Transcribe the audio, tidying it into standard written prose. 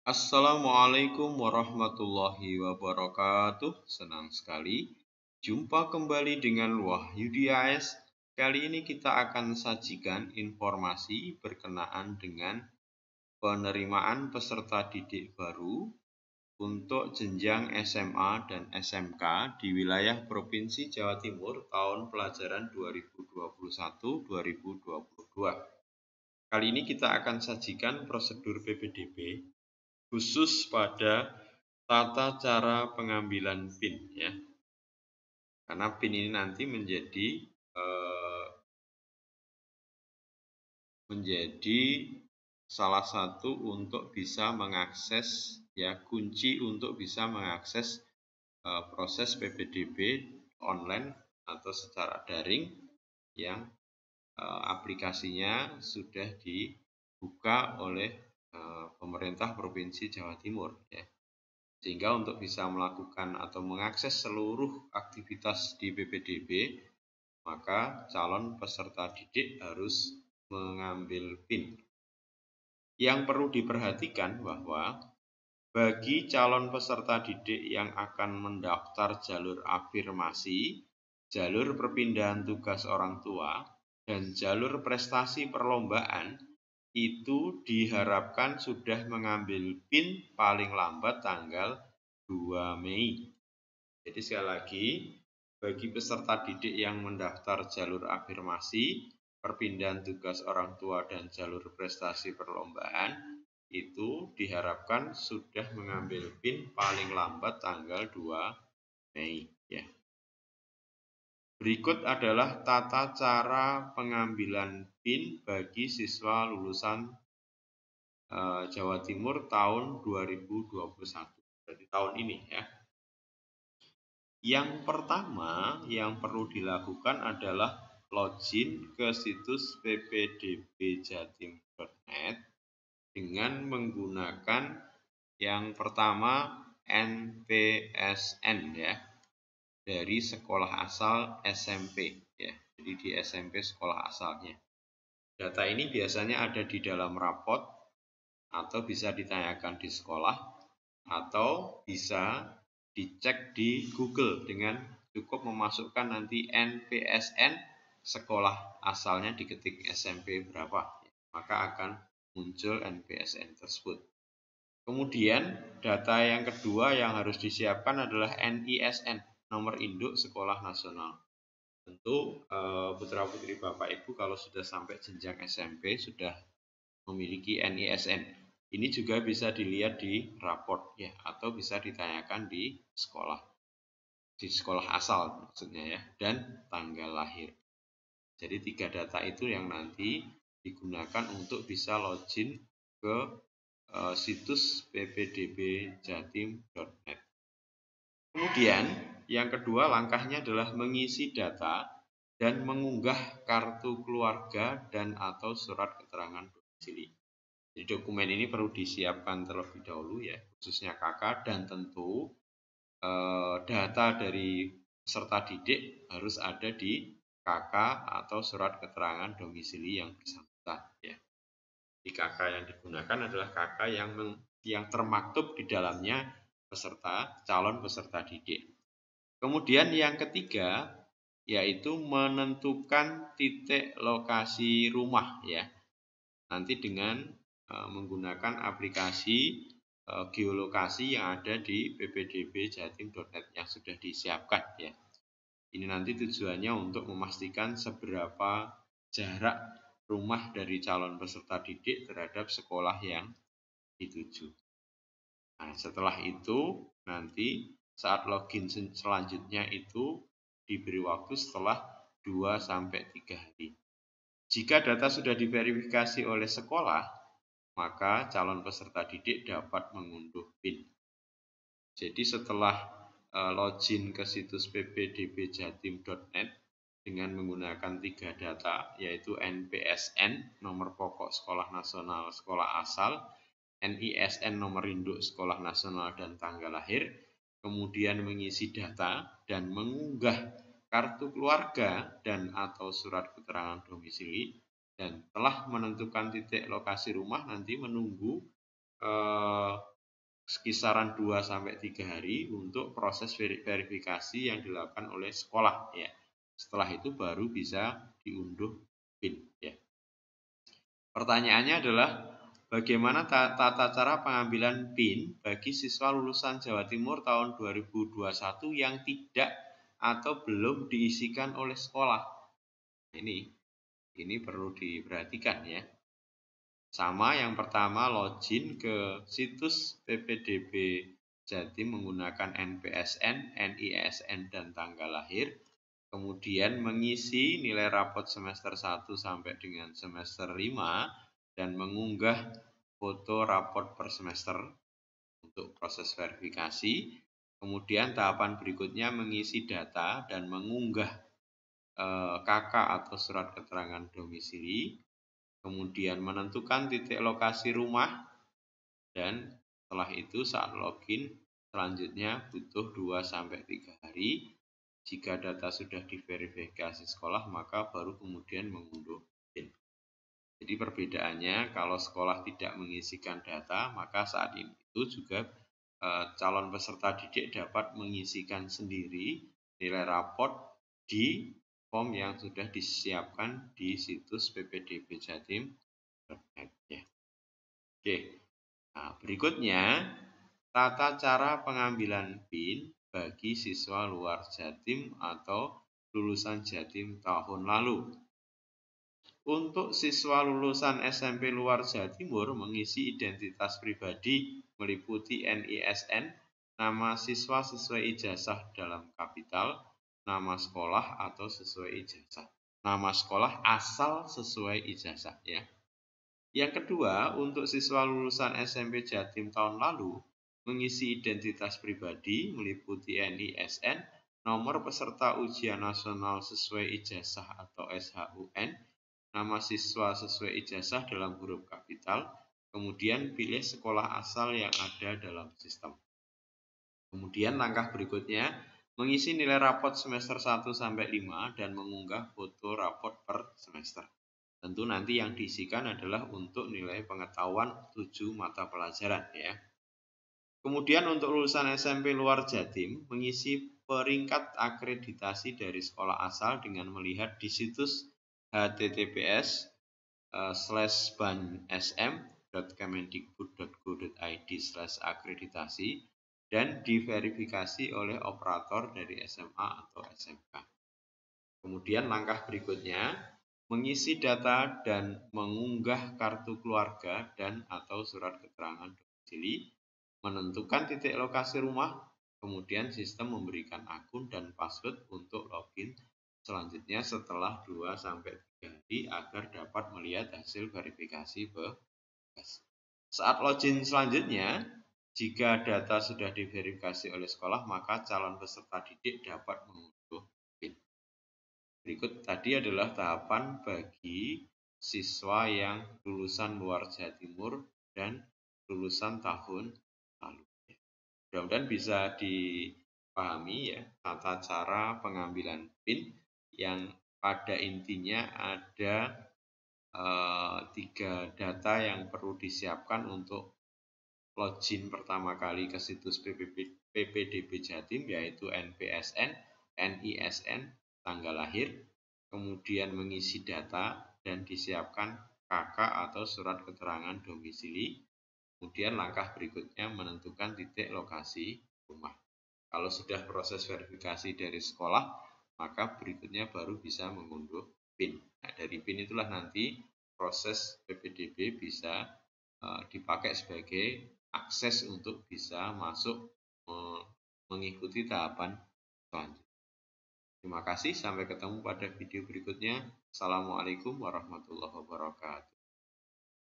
Assalamualaikum warahmatullahi wabarakatuh. Senang sekali jumpa kembali dengan Wahyu AS. Kali ini kita akan sajikan informasi berkenaan dengan penerimaan peserta didik baru untuk jenjang SMA dan SMK di wilayah Provinsi Jawa Timur tahun pelajaran 2021-2022. Kali ini kita akan sajikan prosedur PPDB khusus pada tata cara pengambilan PIN ya. Karena PIN ini nanti menjadi salah satu untuk bisa mengakses ya, kunci untuk bisa mengakses proses PPDB online atau secara daring yang aplikasinya sudah dibuka oleh pemerintah Provinsi Jawa Timur ya. Sehingga untuk bisa melakukan atau mengakses seluruh aktivitas di PPDB, maka calon peserta didik harus mengambil PIN. Yang perlu diperhatikan bahwa bagi calon peserta didik yang akan mendaftar jalur afirmasi, jalur perpindahan tugas orang tua, dan jalur prestasi perlombaan, itu diharapkan sudah mengambil PIN paling lambat tanggal 2 Mei. Jadi sekali lagi, bagi peserta didik yang mendaftar jalur afirmasi, perpindahan tugas orang tua dan jalur prestasi perlombaan, itu diharapkan sudah mengambil PIN paling lambat tanggal 2 Mei ya. Berikut adalah tata cara pengambilan PIN bagi siswa lulusan Jawa Timur tahun 2021, berarti tahun ini ya. Yang pertama yang perlu dilakukan adalah login ke situs ppdbjatim.net dengan menggunakan yang pertama NPSN ya, dari sekolah asal SMP ya. Jadi di SMP sekolah asalnya. Data ini biasanya ada di dalam rapot atau bisa ditanyakan di sekolah atau bisa dicek di Google dengan cukup memasukkan nanti NPSN sekolah asalnya, diketik SMP berapa, maka akan muncul NPSN tersebut. Kemudian data yang kedua yang harus disiapkan adalah NISN, nomor induk sekolah nasional. Tentu putra putri Bapak Ibu kalau sudah sampai jenjang SMP sudah memiliki NISN. Ini juga bisa dilihat di raport ya, atau bisa ditanyakan di sekolah asal maksudnya ya, dan tanggal lahir. Jadi 3 data itu yang nanti digunakan untuk bisa login ke situs ppdbjatim.net. Kemudian yang kedua langkahnya adalah mengisi data dan mengunggah kartu keluarga dan atau surat keterangan domisili. Jadi dokumen ini perlu disiapkan terlebih dahulu ya, khususnya KK, dan tentu data dari peserta didik harus ada di KK atau surat keterangan domisili yang bersangkutan ya. Di KK yang digunakan adalah KK yang termaktub di dalamnya calon peserta didik. Kemudian yang ketiga yaitu menentukan titik lokasi rumah ya. Nanti dengan menggunakan aplikasi geolokasi yang ada di ppdbjatim.net yang sudah disiapkan ya. Ini nanti tujuannya untuk memastikan seberapa jarak rumah dari calon peserta didik terhadap sekolah yang dituju. Nah, setelah itu nanti saat login selanjutnya itu diberi waktu setelah 2-3 hari. Jika data sudah diverifikasi oleh sekolah, maka calon peserta didik dapat mengunduh PIN. Jadi setelah login ke situs ppdbjatim.net dengan menggunakan 3 data, yaitu NPSN, nomor pokok sekolah nasional sekolah asal, NISN, nomor induk sekolah nasional dan tanggal lahir, kemudian mengisi data dan mengunggah kartu keluarga dan atau surat keterangan domisili, dan telah menentukan titik lokasi rumah, nanti menunggu kisaran 2-3 hari untuk proses verifikasi yang dilakukan oleh sekolah ya. Setelah itu baru bisa diunduh PIN ya. Pertanyaannya adalah bagaimana tata cara pengambilan PIN bagi siswa lulusan Jawa Timur tahun 2021 yang tidak atau belum diisikan oleh sekolah. Ini perlu diperhatikan ya. Sama, yang pertama login ke situs PPDB Jatim menggunakan NPSN, NISN, dan tanggal lahir. Kemudian mengisi nilai rapot semester 1 sampai dengan semester 5 dan mengunggah foto rapot per semester untuk proses verifikasi. Kemudian tahapan berikutnya mengisi data dan mengunggah KK atau surat keterangan domisili. Kemudian menentukan titik lokasi rumah, dan setelah itu saat login selanjutnya butuh 2-3 hari. Jika data sudah diverifikasi sekolah maka baru kemudian mengunduh PIN. Jadi perbedaannya, kalau sekolah tidak mengisikan data maka saat itu juga calon peserta didik dapat mengisikan sendiri nilai raport di form yang sudah disiapkan di situs PPDB Jatim. Ya. Oke. Nah, berikutnya tata cara pengambilan PIN bagi siswa luar Jatim atau lulusan Jatim tahun lalu. Untuk siswa lulusan SMP luar Jawa Timur mengisi identitas pribadi meliputi NISN, nama siswa sesuai ijazah dalam kapital, nama sekolah atau sesuai ijazah. Nama sekolah asal sesuai ijazah ya. Yang kedua, untuk siswa lulusan SMP Jatim tahun lalu mengisi identitas pribadi meliputi NISN, nomor peserta ujian nasional sesuai ijazah atau SHUN, nama siswa sesuai ijazah dalam huruf kapital, kemudian pilih sekolah asal yang ada dalam sistem. Kemudian langkah berikutnya, mengisi nilai rapot semester 1-5 dan mengunggah foto rapot per semester. Tentu nanti yang diisikan adalah untuk nilai pengetahuan 7 mata pelajaran ya. Kemudian untuk lulusan SMP luar Jatim, mengisi peringkat akreditasi dari sekolah asal dengan melihat di situs https://bansm.kemendikbud.go.id/akreditasi dan diverifikasi oleh operator dari SMA atau SMK. Kemudian langkah berikutnya, mengisi data dan mengunggah kartu keluarga dan atau surat keterangan domisili, menentukan titik lokasi rumah, kemudian sistem memberikan akun dan password untuk login selanjutnya setelah 2-3 hari agar dapat melihat hasil verifikasi petugas. Saat login selanjutnya, jika data sudah diverifikasi oleh sekolah, maka calon peserta didik dapat mengunduh PIN. Berikut tadi adalah tahapan bagi siswa yang lulusan luar Jawa Timur dan lulusan tahun lalu. Mudah-mudahan bisa dipahami ya tata cara pengambilan PIN yang pada intinya ada 3 data yang perlu disiapkan untuk login pertama kali ke situs PPDB Jatim, yaitu NPSN, NISN, tanggal lahir, kemudian mengisi data dan disiapkan KK atau surat keterangan domisili. Kemudian langkah berikutnya menentukan titik lokasi rumah. Kalau sudah proses verifikasi dari sekolah, maka berikutnya baru bisa mengunduh PIN. Nah, dari PIN itulah nanti proses PPDB bisa dipakai sebagai akses untuk bisa masuk mengikuti tahapan selanjutnya. Terima kasih, sampai ketemu pada video berikutnya. Assalamualaikum warahmatullahi wabarakatuh.